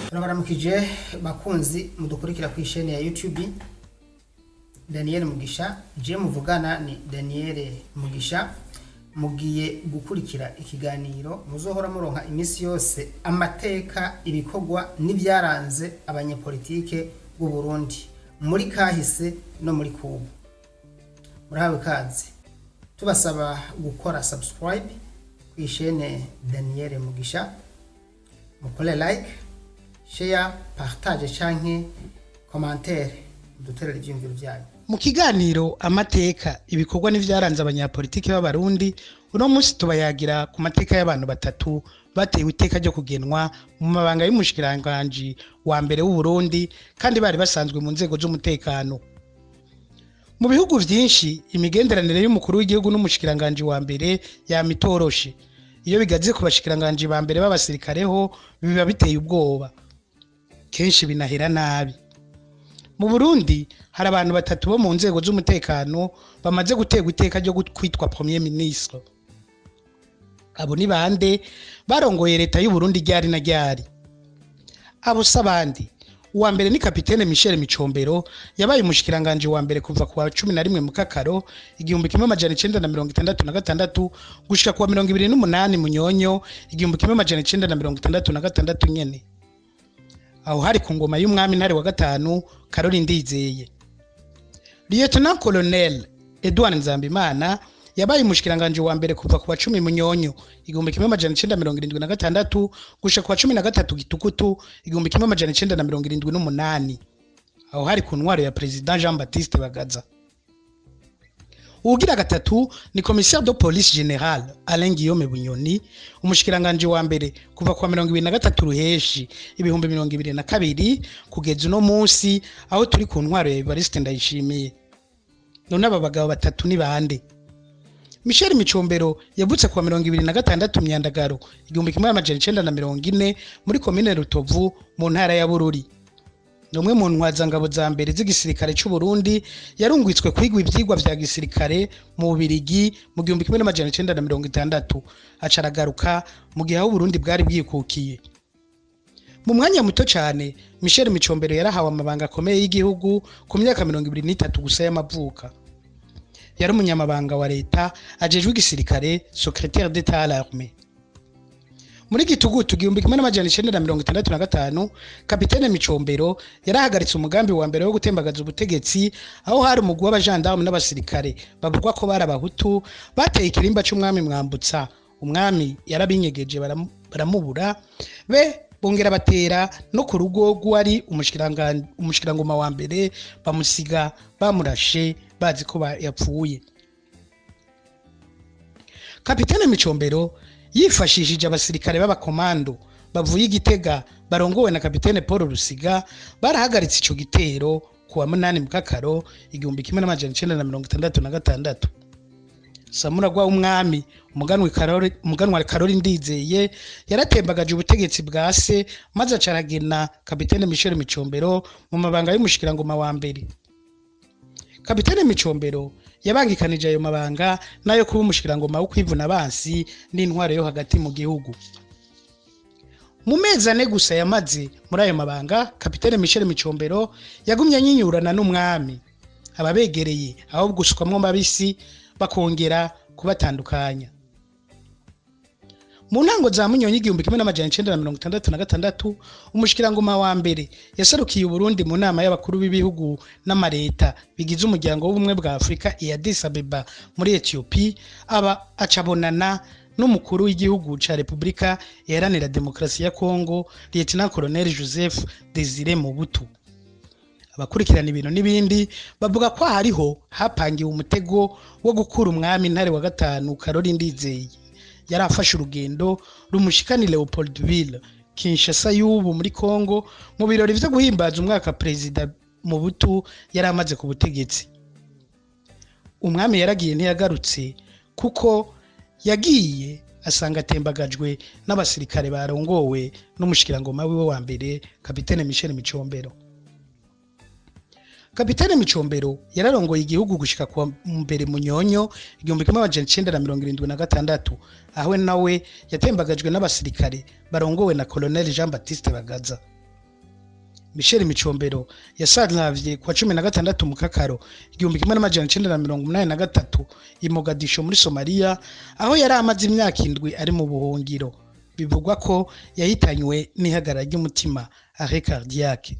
Turabaramukije bakunzi mudukurikira ku isheni ya YouTube. Daniel Mugisha, je muvugana ni Daniel Mugisha. Mugiye gukurikira ikiganiro muzohora muronka imisi yose amateka ibikogwa n'ivyaranze abanyepolitike b'u Burundi muri kahise no muri kubu. Murahawe kazi. Tubasaba gukora subscribe ku ishene Daniel Mugisha. Mukole like, share, partage canke commentaire duterera ivyumviro vyanyu. Mu kiganiro amateka ibikorwa n'ivyaranze abanyapolitiki b'abarundi uno munsi tubayagira ku mateka y'abantu batatu batewe iteka ryo kugenwa mu mabanga y'umushikiranganje wa mbere w'u Burundi kandi bari basanzwe mu nzego z'umutekano. Mu bihugu vyinshi imigenderanire y'umukuru w'igihugu n'umushikiranganje wa mbere yamitoroshe. Iyo bigaze ku bashikiranganje ba mbere b'abasirikareho biba biteye ubwoba. Kenshi binahera nabi. Mu Burundi hari abantu batatu bo mu nzego z'umutekano bamaze gutegwa iteka ryo kwitwa premier ministre. Abo ni bande barongoye leta y'u Burundi ryari na ryari. Abo sabandi uwa mbere ni Capitaine Michel Micombero yabaye umushikiranganje wa mbere kuva ku 11 mu Kakaro 1966 gushika ku 28 Munyonyo 1966 nyene. Aho hari ku ngoma y'umwami ntare wa gatanu Karoli Ndizeye. Lieutenant Colonel Edouard Nzambimana yabaye umushikiranganje wa mbere kuva ku 10 Munyonyo 1976 gushika ku 13 Gitukutu 1978. Aho hari ku ntwaro ya Prezida Jean-Baptiste Bagaza. Ugira gatatu ni commissaire de police générale Alain Guillaume Bunyoni umushikiranganje wa mbere kuva kwa 2023 ruheshi 2022 kugeza uno munsi aho turi ku ntwaro ya Evariste Ndayishimiye. None aba bagabo batatu ni bande? Michel Micombero yavutse kwa 2026 myandagaro 1940 muri komine Rutovu mu ntara ya Bururi. Numwe mu ntwazangabo za mbere z'igisirikare cy'u Burundi yarungitswe kwiga ivyigwa vya gisirikare mu Bubirigi mu 1960 acaragaruka mu gihe aho Burundi bwari bwikukiye. Mu mwanya muto cyane Michel Micombero yarahawe amabanga akomeye y'igihugu ku myaka 23 gusa y'amavuka. Yari umunyamabanga wa leta ajejwe igisirikare secrétaire d'état à l'armée. Muri gitugutu 1965 Capitaine Micombero yarahagaritse umugambi wa mbere wo gutembagaza ubutegetsi aho hari umugwi w'abajandarume n'abasirikare bavugwa ko bari abahutu bateye ikirimba cy'umwami Mwambutsa. Umwami yarabinyegeje baramubura be bongera batera no ku rugo rw'ari umushikirangoma wa mbere bamusiga bamurashe bazi ko yapfuye. Capitaine Micombero yifashishije abasirikare b'abakomando bavuye igitega barongowe na Capitaine Paul Rusiga barahagaritse ico gitero ku wa 8 mu Kakaro 1966. Samura gwa umwami Umuganwa Karoli Ndizeye yaratembagaje ubutegetsi bwa se maze acaragena Capitaine Michel Micombero mu mabanga y'umushikirangoma wa mbere. Capitaine Micombero yabangikanije ayo mabanga nayo kuba umushikirangoma wo kwivuna abansi n'intwaro yo hagati mu gihugu. Mu mezi ane gusa yamaze muri ayo mabanga Capitaine Michel Micombero yagumye anyinyurana n'umwami ababegereye aho gusukamwo mabisi bakongera kubatandukanya. Mu ntango za Munyonyi 1966 umushikirangoma wa mbere yasarukiye u Burundi mu nama y'abakuru b'ibihugu n'amareta bigize umuryango w'ubumwe bw'Afrika i Addis-Abeba muri Ethiopia aba acabonana n'umukuru w'igihugu ca Republika Iharanira Demokarasi ya Kongo Lieutenant Colonel Joseph-Désiré Mobutu. Abakurikirana ibintu n'ibindi bavuga ko hariho hapangiwe umutego wo gukura umwami ntare wa gatanu Karoli Ndizeye. Yarafashe urugendo rumushikani Leopoldville Kinshasa y'ubu muri Kongo mu birori vyo guhimbaza umwaka Prezida Mobutu yaramaze ku butegetsi. Umwami yaragiye ntiyagarutse kuko yagiye asanga atembagajwe n'abasirikare barongowe n'umushikirangoma wiwe wa mbere Capitaine Michel Micombero. Capitaine Micombero yararongoye igihugu gushika kwa mbere Munyonyo 1976 aho nawe yatembagajwe n'abasirikare barongowe na Colonel Jean-Baptiste Bagaza. Michel Micombero yasagavye kwa 16 mukakaro 1983 i Mogadisho muri Somalia, aho yari amaze imyaka 7 ari mu buhungiro. Bivugwa ko yahitanywe n'ihagara ry'umutima arrêt cardiaque.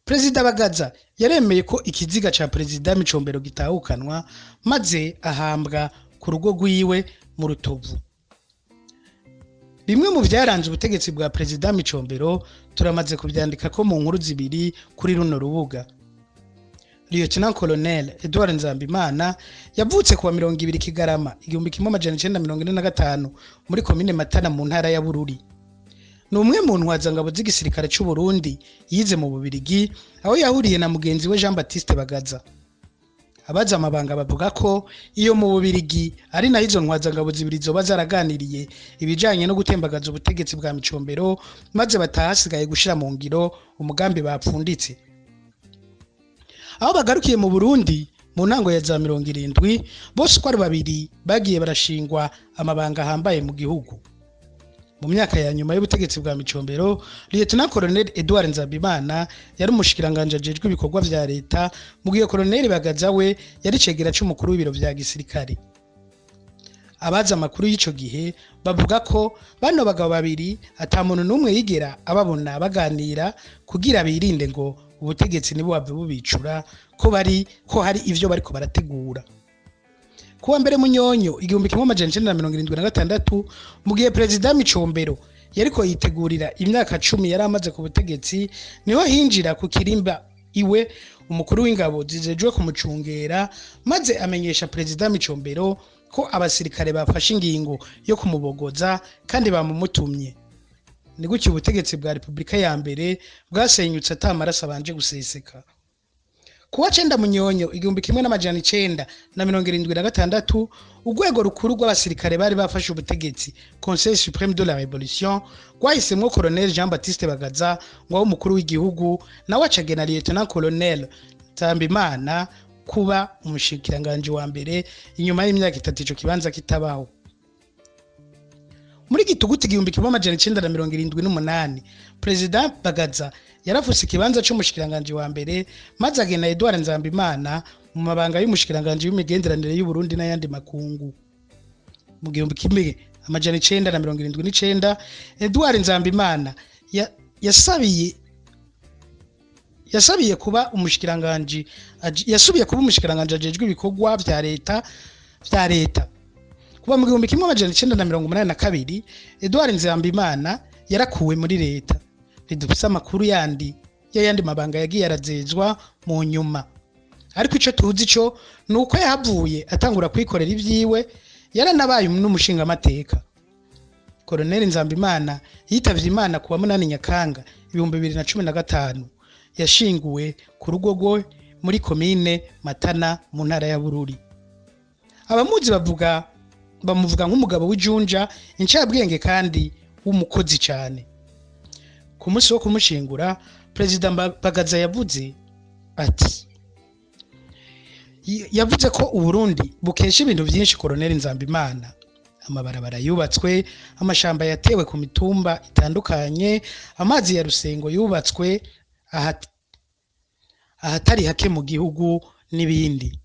Prezida Bagaza yaremeye ko ikiziga ca Prezida Micombero gitahukanwa maze ahambwa ku rugo rwiwe mu Rutovu. Bimwe mu byaranze ubutegetsi bwa Prezida Micombero turamaze kubyandika ko mu nkuru zibiri kuri runo rubuga. Lieutenant Colonel Edouard Nzambimana yavutse kuwa 20 Kigarama 1945 muri komine Matana mu ntara ya Bururi. Ni umwe mu ntwazangabo z'igisirikare cy'u Burundi yize mu Bubirigi, aho yahuriye na mugenzi we Jean-Baptiste Bagaza. Abaza amabanga bavuga ko iyo mu Bubirigi ari naho izo ntwazangabo zibiri zoba zaraganiriye ibijanye no gutembagaza ubutegetsi bwa Micombero, maze batahasigaye gushira mu ngiro umugambi bapfunditse. Aho bagarukiye mu Burundi mu ntango ya za 70, bose uko ari babiri bagiye barashingwa amabanga ahambaye mu gihugu. Mu myaka ya nyuma y'ubutegetsi bwa Micombero, Lieutenant Colonel Edouard Nzambimana yari umushikiranganje ajejwe ibikorwa vya leta, mu gihe Colonel Bagaza we yari cegera c'umukuru w'ibiro vya gisirikare. Abaza amakuru y'ico gihe bavuga ko bano bagabo babiri ata muntu n'umwe yigera ababona baganira kugira birinde ngo ubutegetsi nibo bave bubicura ko hari ivyo bariko barategura. Kuwa mbere Munyonyo 1976, mu gihe Prezida Micombero yariko yitegurira imyaka 10 yari amaze ku butegetsi, niho hinjira ku kirimba iwe umukuru w'ingabo zizejwe kumucungera, maze amenyesha Prezida Micombero ko abasirikare bafashe ingingo yo kumubogoza kandi bamumutumye. Ni gutyo ubutegetsi bwa Republika ya mbere bwasenyutse atamaraso abanje guseseka. Kuwa 9 Munyonyo 1976, urwego rukuru rw'abasirikare bari bafashe ubutegetsi, Conseil Suprême de la Révolution, rwahisemwo Colonel Jean-Baptiste Bagaza ngo umukuru w'igihugu, nawe acagena Lieutenant Colonel Nzambimana kuba umushikiranganje wa mbere inyuma y'imyaka 3 ico kibanza kitabaho. Muri Gituguti 1978, Prezida Bagaza yarafuse ikibanza c'umushikiranganje wa mbere, maze agena Edouard Nzambimana mu mabanga y'umushikiranganje w'imigenderanire y'u Burundi n'ayandi makungu. Mu 1979, Edouard Nzambimana yasubiye kuba umushikiranganje ajejwe ibikorwa vya leta. Kuba mu 1982, Edouard Nzambimana yarakuwe muri leta. Ntidufise amakuru yandi mabanga yagiye arazezwa mu nyuma, ariko ico tuzi cyo nuko yahavuye atangura kwikorera ivyiwe, yaranabaye n'umushinga amateka. Colonel Nzambimana yitavye Imana kuwa 8 Nyakanga 2015, yashinguwe ku rugo rwe muri komine Matana mu ntara ya Bururi. Abamuzi bamuvuga nk'umugabo w'ijunja, incabwenge kandi w'umukozi cyane. Ku munsi wo kumushingura, Prezida Bagaza yavuze ko Uburundi bukesha ibintu byinshi Colonel Nzambimana. Amabarabara yubatswe, amashamba yatewe ku mitumba itandukanye, amazi ya Rusengo yubatswe ahatari hake mu gihugu n'ibindi.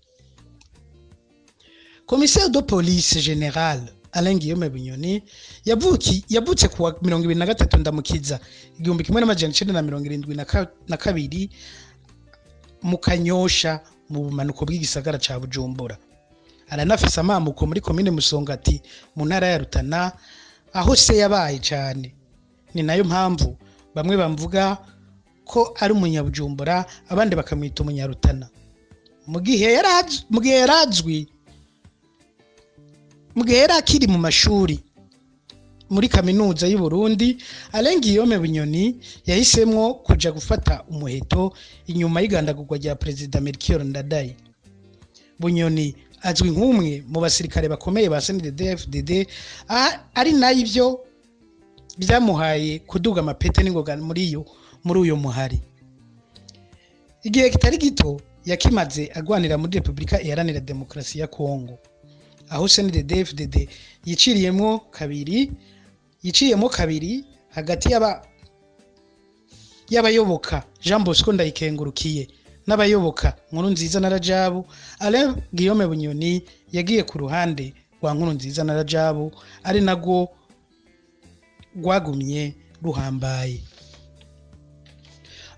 Commissaire de police général Alain Guillaume Bunyoni yavutse kuwa 23 Ndamukiza 1972 mu Kanyosha mu bumanuko bw'igisagara ca Bujumbura. Aranafise amamuko muri komine Musongati mu ntara ya Rutana, aho se yabaye cyane. Ni nayo mpamvu bamwe bamvuga ko ari umunyabujumbura, abandi bakamwita umunyarutana. Mu gihe yarakiri mu mashuri muri kaminuza y'u Burundi, Alain Guillaume Bunyoni yahisemwo kuja gufata umuheto inyuma y'igandagurwa rya Prezida Melchior Ndadaye. Bunyoni azwi nk'umwe mu basirikare bakomeye ba CNDD-FDD, ari nayo ivyo byamuhaye kuduga amapete n'ingoga muri uyo muhari. Igihe kitari gito yakimaze agwanira muri Republika Iharanira Demokarasi ya Kongo, aho CNDD-FDD yiciyemo kabiri hagati y'abayoboka Jean Bosco Ndayikengurukiye n'abayoboka Nkurunziza na Rajabu, Alain Guillaume Bunyoni yagiye ku ruhande rwa Nkurunziza na Rajabu, ari nagwo rwagumye ruhambaye.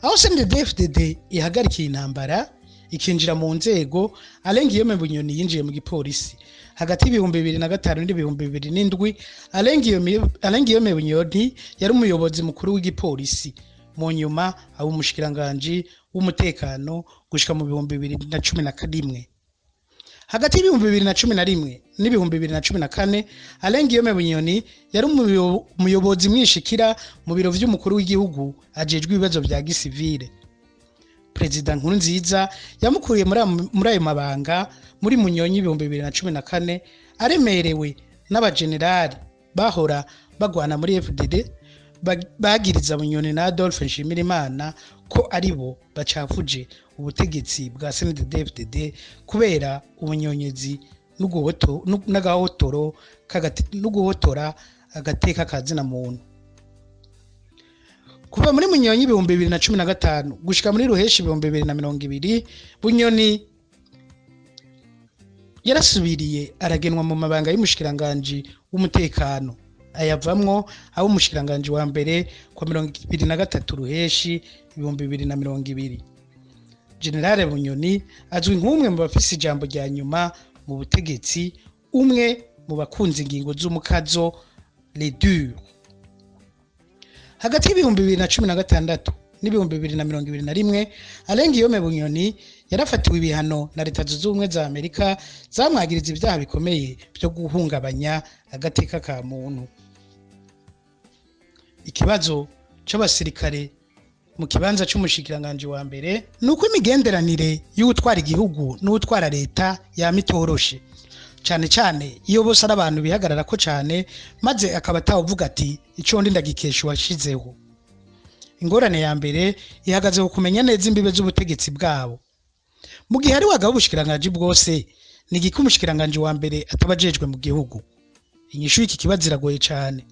Aho CNDD-FDD ihagarikiye intambara ikinjira mu nzego, Alain Guillaume Bunyoni yinjiye mu gipolisi hagati y'ibihumbi 2005 n'ibihumbi 2007. Alain Guillaume Bunyoni yari umuyobozi mukuru w'igipolisi, mu nyuma aba umushikiranganje w'umutekano gushika mu bihumbi 2011. Hagati y'ibihumbi 2011 n'ibihumbi 2014, Alain Guillaume Bunyoni yari umuyobozi mwishikira mu biro vy'umukuru w'igihugu ajejwe ibibazo vya gisivile. Prezida Nkurunziza yamukuriye muri ayo mabanga muri Munyonyi ibihumbi 2014, aremerewe n'abagenerali bahora bagwana muri FDD bagiriza Bunyoni na Adolphe Nshimirimana ko aribo bacafuje ubutegetsi bwa CNDD-FDD kubera ubunyonyezi n'uguhotora agateka kazina muntu. Kuva muri Munyonyi ibihumbi 2015 gushika muri Ruheshi ibihumbi 2020, Bunyoni yarasubiriye aragenwa mu mabanga y'umushikiranganje w'umutekano, ayavamwo abo umushikiranganje wa mbere kwa 2023 Ruheshi ibihumbi 2020. General Bunyoni azwi nk'umwe mu bafise ijambo rya nyuma mu butegetsi, umwe mu bakunzi ingingo z'umukazo les durs. Hagati y'ibihumbi 2016 n'ibihumbi 2021, Alain Guillaume Bunyoni yarafatiwe ibihano na Leta Zunze Ubumwe za Amerika zamwagiriza ibyaha bikomeye byo guhungabanya agateka ka muntu. Ikibazo c'abasirikare mu kibanza c'umushikiranganje wa mbere nuko imigenderanire y'utwara igihugu n'utwara leta yamitoroshe, cyane cyane iyo bose ari abantu bihagarara ko cyane, maze akaba atavuga ati ico ndi ndagikesha washizeho. Ingorane ya mbere ihagaze ku kumenya neza imbibe z'ubutegetsi bwabo. Mu gihe ari wagabo ubushikiranganje bwose, ni igiki umushikiranganje wa mbere atabajejwe mu gihugu? Inyishu y'iki kibazo iragoye cyane.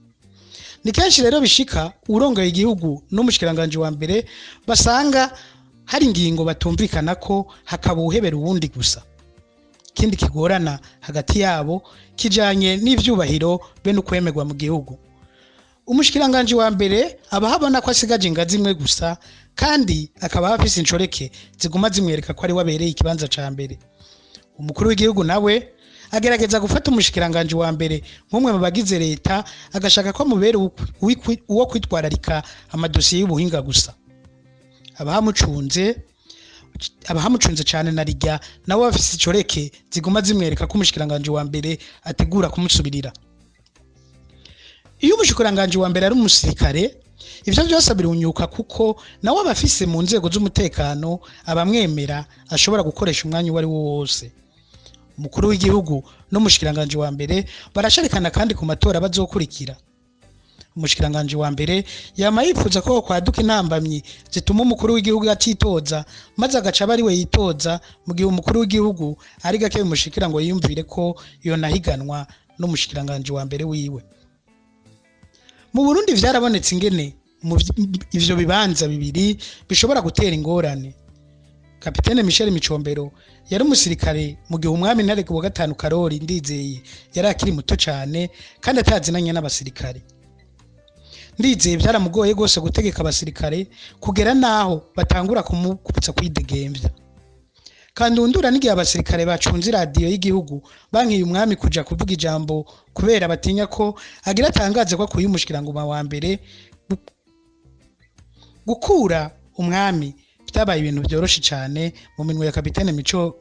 Ni kenshi rero bishika urongoye igihugu n'umushikiranganje wa mbere basanga hari ingingo batumvikana ko hakaba uhebera ubundi gusa. Kindi kigorana hagati yabo kijanye n'ivyubahiro be no kwemerwa mu gihugu. Umushikiranganje wa mbere aba habona ko asigaje ingazi imwe gusa, kandi akaba afise inshoreke ziguma zimwereka ko ari wabereye ikibanza ca mbere. Umukuru w'igihugu nawe agerageza gufata umushikiranganje wa mbere nk'umwe mu bagize leta, agashaka ko mubere uwo kwitwararika amadosiye y'ubuhinga gusa. abahamucunze cyane na rijya nawe bafise icoreke ziguma zimwereka ko umushikiranganje wa mbere ategura kumusubirira. Iyo umushikiranganje wa mbere ari umusirikare, ivyo byose birunyuka kuko nawe abafise mu nzego z'umutekano abamwemera ashobora gukoresha umwanya wari wo wose. Umukuru w'igihugu n'umushikiranganje wa mbere barasharikana kandi ku matora bazokurikira. Umushikiranganje wa mbere yama yifuza ko kwaduka intambamyi zituma umukuru w'igihugu atitoza, maze agaca bari we yitoza, mu gihe umukuru w'igihugu ari gake umushikira ngo yiyumvire ko iyo nahiganwa n'umushikiranganje wa mbere wiwe. Mu Burundi vyarabonetse ingene ivyo bibanza bibiri bishobora gutera ingorane. Capitaine Michel Micombero yari umusirikare mu gihe umwami ntwazangabo Karoli Ndizeye yari akiri muto cyane kandi atazinanye n'abasirikare. Ndizeye byaramugoye gose gutegeka abasirikare kugera naho batangura kumukubutsa kwidegemvya. Kandi undura n'igihe abasirikare bacunze radio y'igihugu bankiye umwami kuja kuvuga ijambo kubera batinya ko agira atangaze ko akuye umushikirangoma wa mbere. Gukura umwami bitabaye ibintu byoroshe cyane mu minwe ya Capitaine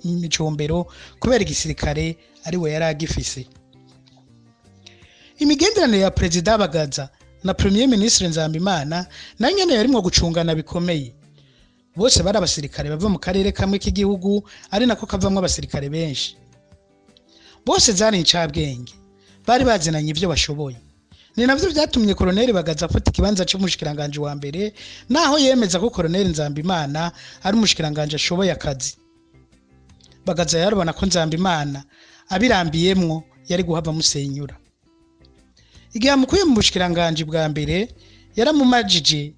Micombero kubera igisirikare ari we yari agifise. Imigenderanire ya Prezida Bagaza na Premier Ministre Nzambimana na nyene yarimwo gucungana bikomeye. Bose bari abasirikare bava mu karere kamwe k'igihugu, ari nako kavamwe abasirikare benshi. Bose zari incabwenge, bari bazinanye ivyo bashoboye. Ni navyo vyatumye Colonel Bagaza afata ikibanza cy'umushikiranganje wa mbere, naho yemeza ko Colonel Nzambimana ari umushikiranganje ashoboye akazi. Bagaza yarabona ko Nzambimana abirambiyemwo yari guhava musenyura. Igihe amukuye mu bushikiranganje bwa mbere, yaramumajije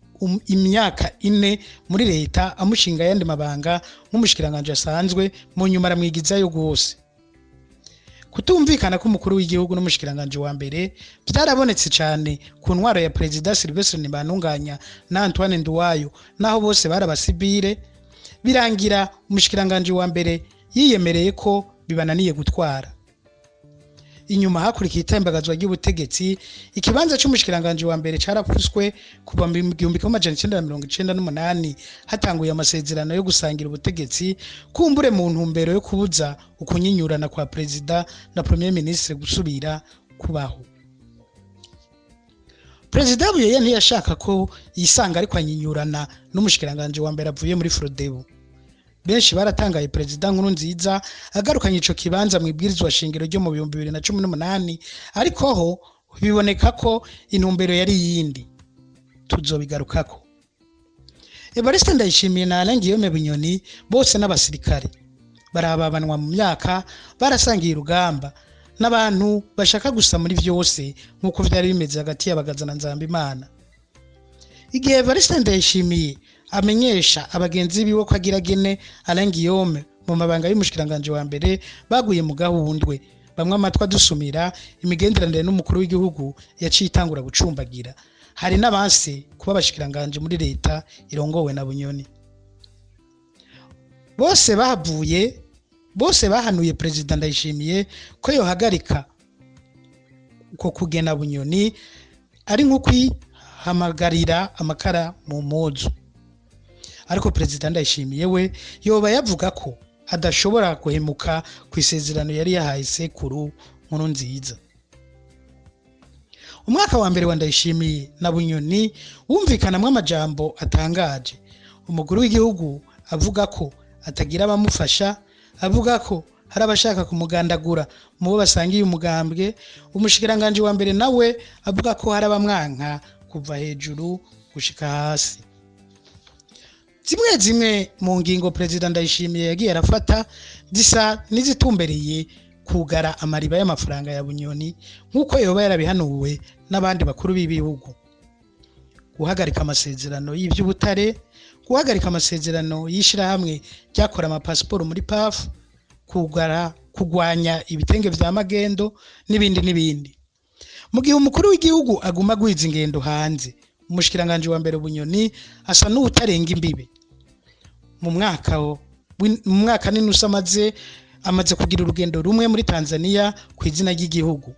imyaka 4 muri leta amushinga yandi mabanga nk'umushikiranganje asanzwe mu nyuma aramwigizayo gose. Kutumvikana k'umukuru w'igihugu n'umushikiranganje wa mbere byarabonetse cyane ku ntwaro ya Prezida Sylvestre Ntibantunganya na Antoine Nduwayo, naho bose barabasibire birangira umushikiranganje wa mbere yiyemereye ko bibananiye gutwara. Inyuma hakurikiye itembagazwa ry'ubutegetsi, ikibanza cy'umushikiranganje wa mbere carapfuswe kuva mu 1998 hatanguye amasezerano yo gusangira ubutegetsi kumbure mu ntumbero yo kubuza ukunyinyurana kwa Prezida na Premier Ministre gusubira kubaho. Prezida Buyoya ntiyashaka ko yisanga ariko anyinyurana n'umushikiranganje wa mbere avuye muri Frodebu. Benshi baratangaye Prezida Nkurunziza agarukanye ico kibanza mu ibwirizwa shingiro ryo mu 2018, ariko ho biboneka ko intumbero yari yindi. Tuzobigarukako. Evariste Ndayishimiye na Alengiyome Bunyoni bose n'abasirikare barababanwa mu myaka, barasangiye urugamba n'abantu bashaka gusa muri vyose nkuko vyari bimeze hagati y'Abagaza na Nzambimana. Igihe Evariste Ndayishimiye amenyesha abagenzi biwe ko agiragene Alengiyome mu mabanga y'umushikiranganje wa mbere baguye mu gahundwe, bamwe amatwa dusumira imigenderanire n'umukuru w'igihugu yacitangura gucumbagira. Hari n'abanse kuba abashikiranganje muri leta irongowe na Bunyoni. Bose bahanuye Prezida Ndayishimiye ko yohagarika uko kugena Bunyoni ari nko kwihamagarira amakara mu mozo. Ariko Prezida Ndayishimiye we yoba yavuga ko adashobora guhemuka ku isezerano yari yahaye sekuru Nkurunziza. Umwaka wa mbere wa Ndayishimiye na Bunyoni wumvikanamwe amajambo atangaje. Umukuru w'igihugu avuga ko atagira abamufasha, avuga ko hari abashaka kumugandagura mu bo basangiye umugambwe. Umushikiranganje wa mbere nawe avuga ko hari abamwanka kuva hejuru gushika hasi. Zimwe mu ngingo Prezida Ndayishimiye yagiye arafata zisa nizitumbereye kugara amariba y'amafaranga ya Bunyoni nkuko yoba yarabihanuwe n'abandi bakuru b'ibihugu. Guhagarika amasezerano y'ivy'ubutare, guhagarika amasezerano yishira hamwe cyakora amapasiporo muri PAF, kugwanya ibitenge vya magendo n'ibindi. Mu gihe umukuru w'igihugu aguma gwiza ingendo hanze, umushikiranganje wa mbere Bunyoni asa n'utarenga imbibe. Mu mwaka n'inusu amaze kugira urugendo rumwe muri Tanzania ku izina ry'igihugu.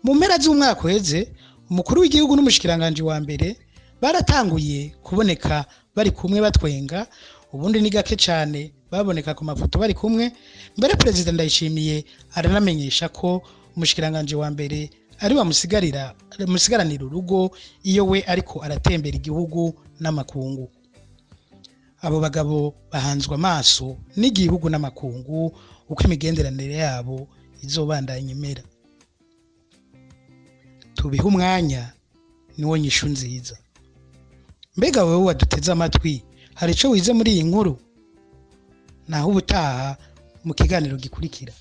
Mu mpera z'umwaka uheze, umukuru w'igihugu n'umushikiranganje wa mbere baratanguye kuboneka bari kumwe batwenga, ubundi ni gake cyane baboneka ku mafoto bari kumwe. Mbere Prezida Ndayishimiye aranamenyesha ko umushikiranganje wa mbere ari bamusigaranira urugo iyo we ariko aratembera igihugu n'amakungu. Abo bagabo bahanzwe amaso n'igihugu n'amakungu uko imigenderanire yabo izobandanya imera. Tubihe umwanya niwo nyishu nziza. Mbega wewe waduteze amatwi, hari ico wize muri iyi nkuru? Naho ubutaha mu kiganiro gikurikira.